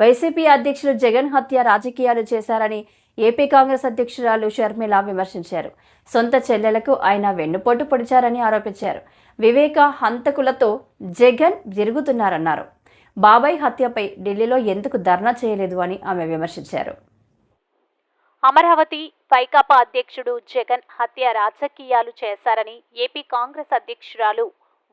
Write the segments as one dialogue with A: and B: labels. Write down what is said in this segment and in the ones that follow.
A: YCP అధ్యక్షులు జగన్ హత్య రాజకీయాలు చేశారని ఏపీ కాంగ్రెస్ అధ్యక్షురాలు షర్మిల విమర్శించారు. సొంత చెల్లెలకు ఆయన వెన్నుపోటు పొడిచారని ఆరోపించారు. వివేక హంతకులతో జగన్ తిరుగుతున్నారన్నారు. బాబాయ్ హత్యపై ఢిల్లీలో ఎందుకు ధర్నా చేయలేదు అని ఆమె విమర్శించారు.
B: అమరావతి వైకాపా అధ్యక్షుడు జగన్ హత్య రాజకీయాలు చేశారని ఏపీ కాంగ్రెస్ అధ్యక్షురాలు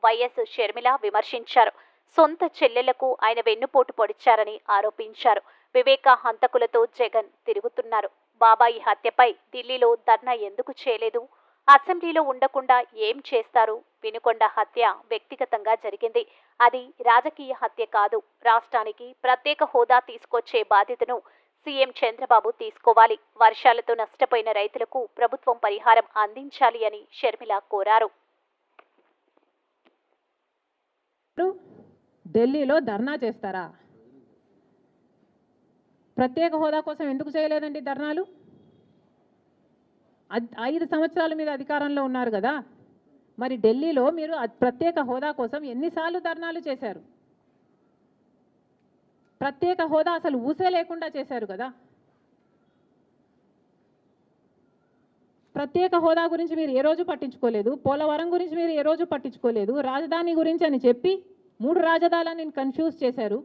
B: వైఎస్ షర్మిల విమర్శించారు. సొంత చెల్లెలకు ఆయన వెన్నుపోటు పొడిచారని ఆరోపించారు. వివేక హంతకులతో జగన్ తిరుగుతున్నారు. బాబాయి హత్యపై ఢిల్లీలో ధర్నా ఎందుకు చేయలేదు? అసెంబ్లీలో ఉండకుండా ఏం చేస్తారు? వినుకొండ హత్య వ్యక్తిగతంగా జరిగింది. అది రాజకీయ హత్య కాదు. రాష్ట్రానికి ప్రత్యేక హోదా తీసుకొచ్చే బాధ్యతను సీఎం చంద్రబాబు తీసుకోవాలి. వర్షాలతో నష్టపోయిన రైతులకు ప్రభుత్వం పరిహారం అందించాలి అని షర్మిల కోరారు.
C: ఢిల్లీలో ధర్నా చేస్తారా? ప్రత్యేక హోదా కోసం ఎందుకు చేయలేదండి ధర్నాలు? 5 సంవత్సరాల మీద అధికారంలో ఉన్నారు కదా, మరి ఢిల్లీలో మీరు ప్రత్యేక హోదా కోసం ఎన్నిసార్లు ధర్నాలు చేశారు? ప్రత్యేక హోదా అసలు ఊసే లేకుండా చేశారు కదా. ప్రత్యేక హోదా గురించి మీరు ఏ రోజు పట్టించుకోలేదు. పోలవరం గురించి మీరు ఏ రోజు పట్టించుకోలేదు. రాజధాని గురించి అని చెప్పి 3 రాజధానులను కన్ఫ్యూజ్ చేశారు.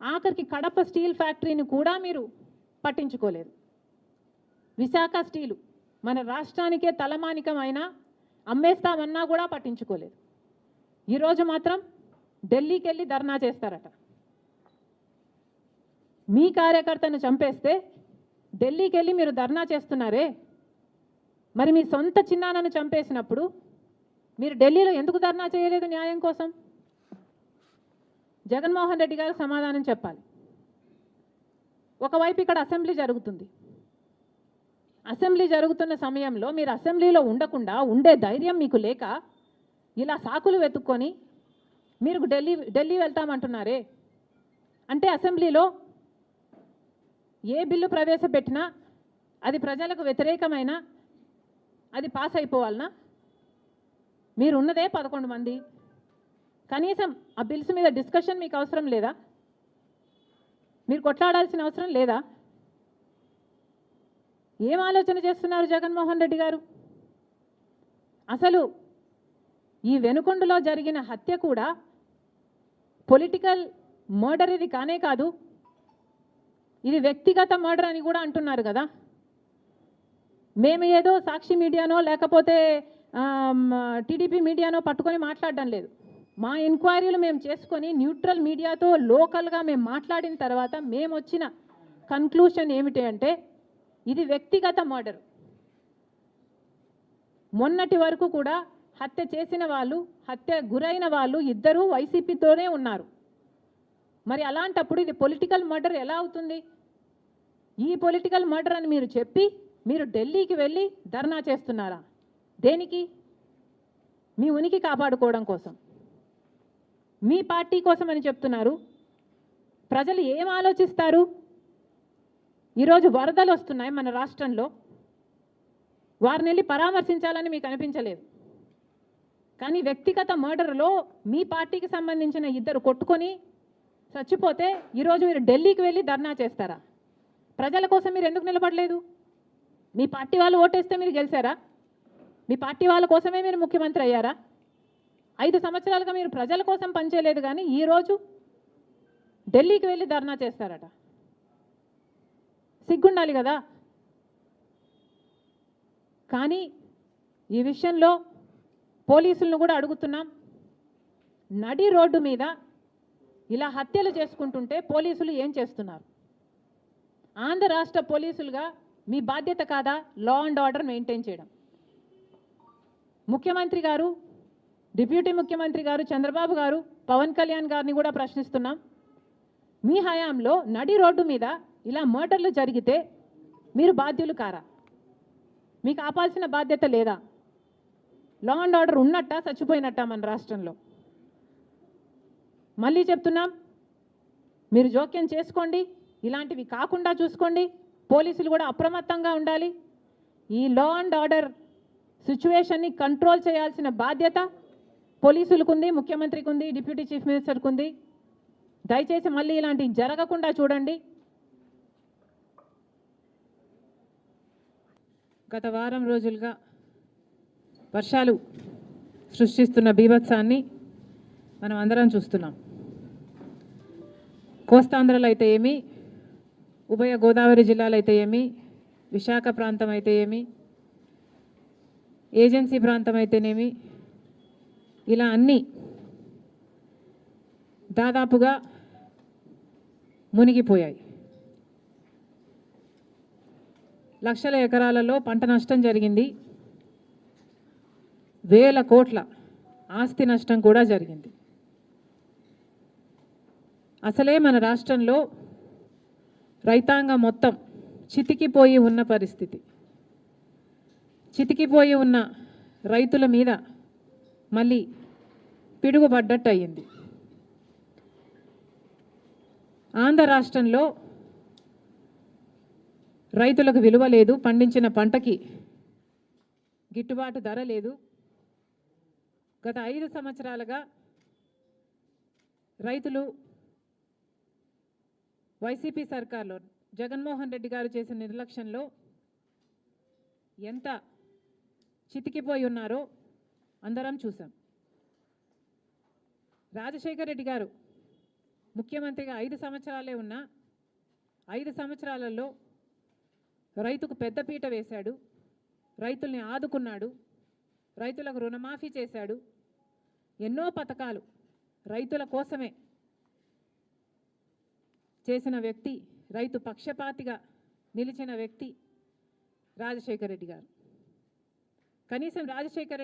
C: ఆఖరికి కడప స్టీల్ ఫ్యాక్టరీని కూడా మీరు పట్టించుకోలేదు. విశాఖ స్టీలు మన రాష్ట్రానికే తలమానికమైన అమ్మేస్తామన్నా కూడా పట్టించుకోలేదు. ఈరోజు మాత్రం ఢిల్లీకి వెళ్ళి ధర్నా చేస్తారట. మీ కార్యకర్తను చంపేస్తే ఢిల్లీకి వెళ్ళి మీరు ధర్నా చేస్తున్నారే, మరి మీ సొంత చిన్నాన్నను చంపేసినప్పుడు మీరు ఢిల్లీలో ఎందుకు ధర్నా చేయలేదు న్యాయం కోసం? జగన్మోహన్ రెడ్డి గారు సమాధానం చెప్పాలి. ఒకవైపు ఇక్కడ అసెంబ్లీ జరుగుతుంది. అసెంబ్లీ జరుగుతున్న సమయంలో మీరు అసెంబ్లీలో ఉండకుండా ఉండే ధైర్యం మీకు లేక ఇలా సాకులు వెతుక్కొని మీరు ఢిల్లీ వెళ్తామంటున్నారే. అంటే అసెంబ్లీలో ఏ బిల్లు ప్రవేశపెట్టినా అది ప్రజలకు వ్యతిరేకమైన అది పాస్ అయిపోవాలనా? మీరు ఉన్నదే 11 మంది. కనీసం ఆ బిల్స్ మీద డిస్కషన్ మీకు అవసరం లేదా? మీరు కొట్లాడాల్సిన అవసరం లేదా? ఏం ఆలోచన చేస్తున్నారు జగన్మోహన్ రెడ్డి గారు? అసలు ఈ వెనుకొండలో జరిగిన హత్య కూడా పొలిటికల్ మర్డర్ ఇది కానే కాదు, ఇది వ్యక్తిగత మర్డర్ అని కూడా అంటున్నారు కదా. మేము ఏదో సాక్షి మీడియానో లేకపోతే టీడీపీ మీడియానో పట్టుకొని మాట్లాడడం లేదు. మా ఎంక్వైరీలు మేము చేసుకొని న్యూట్రల్ మీడియాతో లోకల్గా మేము మాట్లాడిన తర్వాత మేము వచ్చిన కన్క్లూషన్ ఏమిటి అంటే ఇది వ్యక్తిగత మర్డర్. మొన్నటి వరకు కూడా హత్య చేసిన వాళ్ళు, హత్య గురైన వాళ్ళు ఇద్దరూ వైసీపీతోనే ఉన్నారు. మరి అలాంటప్పుడు ఇది పొలిటికల్ మర్డర్ ఎలా అవుతుంది? ఈ పొలిటికల్ మర్డర్ అని మీరు చెప్పి మీరు ఢిల్లీకి వెళ్ళి ధర్నా చేస్తున్నారా? దేనికి? మీ ఉనికి కాపాడుకోవడం కోసం, మీ పార్టీ కోసం అని చెప్తున్నారు. ప్రజలు ఏం ఆలోచిస్తారు? ఈరోజు వరదలు వస్తున్నాయి మన రాష్ట్రంలో, వారిని వెళ్ళి పరామర్శించాలని మీకు అనిపించలేదు. కానీ వ్యక్తిగత మర్డర్లో మీ పార్టీకి సంబంధించిన ఇద్దరు కొట్టుకొని చచ్చిపోతే ఈరోజు మీరు ఢిల్లీకి వెళ్ళి ధర్నా చేస్తారా? ప్రజల కోసం మీరు ఎందుకు నిలబడలేదు? మీ పార్టీ వాళ్ళు ఓటేస్తే మీరు గెలిచారా? మీ పార్టీ వాళ్ళ కోసమే మీరు ముఖ్యమంత్రి అయ్యారా? 5 సంవత్సరాలుగా మీరు ప్రజల కోసం పనిచేయలేదు, కానీ ఈరోజు ఢిల్లీకి వెళ్ళి ధర్నా చేస్తారట. సిగ్గుండాలి కదా. కానీ ఈ విషయంలో పోలీసులను కూడా అడుగుతున్నాం. నడి రోడ్డు మీద ఇలా హత్యలు చేసుకుంటుంటే పోలీసులు ఏం చేస్తున్నారు? ఆంధ్ర రాష్ట్ర పోలీసులుగా మీ బాధ్యత కాదా లా అండ్ ఆర్డర్ మెయింటైన్ చేయడం? ముఖ్యమంత్రి గారు, డిప్యూటీ ముఖ్యమంత్రి గారు చంద్రబాబు గారు, పవన్ కళ్యాణ్ గారిని కూడా ప్రశ్నిస్తున్నాం. మీ హయాంలో నడి రోడ్డు మీద ఇలా మర్డర్లు జరిగితే మీరు బాధ్యులు కారా? మీకు ఆపాల్సిన బాధ్యత లేదా? లా అండ్ ఆర్డర్ ఉన్నట్ట చచ్చిపోయినట్ట మన రాష్ట్రంలో? మళ్ళీ చెప్తున్నాం, మీరు జోక్యం చేసుకోండి, ఇలాంటివి కాకుండా చూసుకోండి. పోలీసులు కూడా అప్రమత్తంగా ఉండాలి. ఈ లా అండ్ ఆర్డర్ సిచ్యువేషన్ని కంట్రోల్ చేయాల్సిన బాధ్యత పోలీసులకు ఉంది, ముఖ్యమంత్రికి ఉంది, డిప్యూటీ చీఫ్ మినిస్టర్కి ఉంది. దయచేసి మళ్ళీ ఇలాంటివి జరగకుండా చూడండి. గత వారం రోజులుగా వర్షాలు సృష్టిస్తున్న బీభత్సాన్ని మనం అందరం చూస్తున్నాం. కోస్తాంధ్రలో అయితే ఏమి, ఉభయ గోదావరి జిల్లాలో అయితే ఏమి, విశాఖ ప్రాంతం అయితే ఏమి, ఏజెన్సీ ప్రాంతం అయితేనేమి, ఇలా అన్నీ దాదాపుగా మునిగిపోయాయి. లక్షల ఎకరాలలో పంట నష్టం జరిగింది. వేల కోట్ల ఆస్తి నష్టం కూడా జరిగింది. అసలే మన రాష్ట్రంలో రైతాంగం మొత్తం చితికిపోయి ఉన్న పరిస్థితి. చితికిపోయి ఉన్న రైతుల మీద మళ్ళీ పిడుగుపడ్డట్టు అయ్యింది. ఆంధ్ర రాష్ట్రంలో రైతులకు విలువ లేదు, పండించిన పంటకి గిట్టుబాటు ధర లేదు. గత 5 సంవత్సరాలుగా రైతులు వైసీపీ సర్కార్లో జగన్మోహన్ రెడ్డి గారు చేసిన నిర్లక్ష్యంలో ఎంత చితికిపోయి ఉన్నారో అందరం చూసాం. రాజశేఖర్ రెడ్డి గారు ముఖ్యమంత్రిగా 5 సంవత్సరాలే ఉన్నా 5 సంవత్సరాలలో రైతుకు పెద్దపీట వేశాడు, రైతుల్ని ఆదుకున్నాడు, రైతులకు రుణమాఫీ చేశాడు. ఎన్నో పథకాలు రైతుల కోసమే చేసిన వ్యక్తి, రైతు పక్షపాతిగా నిలిచిన వ్యక్తి రాజశేఖర్ రెడ్డి గారు. కనీసం రాజశేఖర్ రెడ్డి